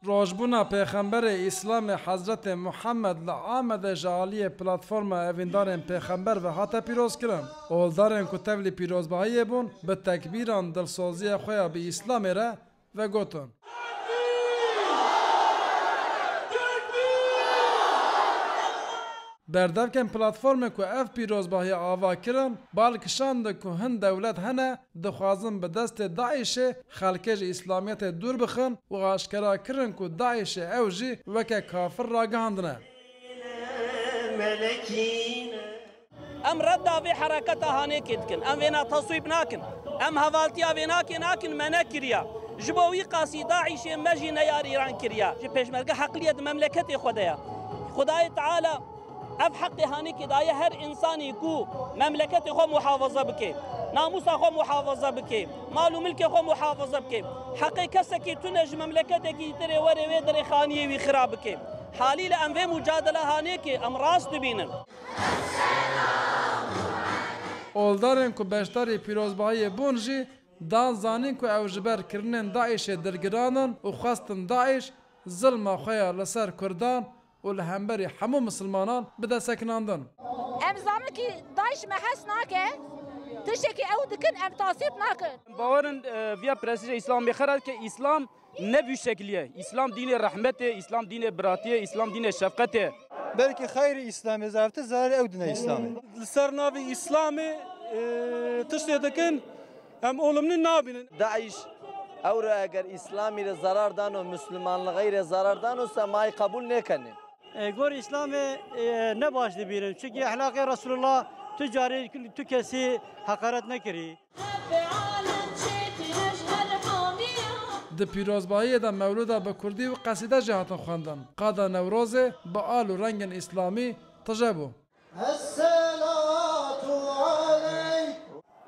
روجبونا پیغمبر اسلام حضرت محمد لآمد جالی پلاتفورم اویندارن پیغمبر و هاتا پیروز کرن. اولدارن که تبلی پیروزبایی بون به تکبیران دلسوزی خویا به اسلام را و گوتن. بردفکن پلاتفورم که اف پیروزباهی آوا کرن بالکشاند که هند دولت هنه دخوازن به دست داعش خلکج اسلامیت دور بخن و آشکارا کرن که داعش اوجی وکه کافر را گهاندنه. ام رد في حركتها هانيك يدكن ام فينا تصويب ناكن ام هفالتيا ناكن منا كريا جبوي قاسي داعش مجينا يار ايران كريا جي بيشمرقه حقليه مملكتي خداي تعالى اف حق هانيك دايه هر انساني كو مملكتي خو محافظه بك ناموس خو محافظه بك مال وملك خو محافظه بك حقي كسكي تنج مملكتك تري وري ودري خانيه وي خرابك حالي لان في مجادله هانيك ام راس تبينن اولدارن که بشتاری پیروزبایی بونجی دان زانین که او جبر کرنن داعش درگرانن و خواستن داعش ظلم خویا لسر کردان و لهمبری همو مسلمانان بده سکناندن. ام زانن که داعش محس ناکه تشکی او دکن ام تاثیب ناکن. باورن ویا پرستیج اسلام بخرد که اسلام نبی شکلیه. اسلام دین رحمت، اسلام دین براتی، اسلام دین شفقت. بلکه خیر اسلام زافت زار او دین اسلام. لسرناوی اسلام تشتی دکن ام اولمن نابین. داعش اور اگر اسلامی را ضرر دان و مسلمان غیر ضرر دان و سمای قبول نکنه. گور اسلام نباش دبیرن چون اخلاق رسول الله تجاری تو کسی حقارت نکری. د پیروزبایی د مولودا به کردی و قصیده جهاتن خواندن. قادا نوروز با آل و رنگ اسلامی تجابو.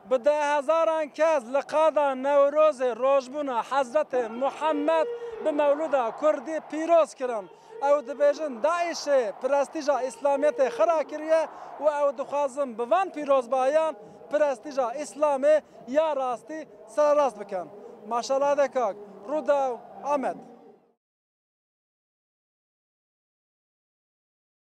بده هزاران کس لقادا نوروز روجبونا حضرت محمد به مولودا کردی پیروز کرن. او دبیجن داعش پرستیجا اسلامیت خرا کریه و او دخوازم بوان پیروزبایان پرستیجا اسلامی یا راستی سر راست بکن. ماشاءالله دکاک روداو آمد.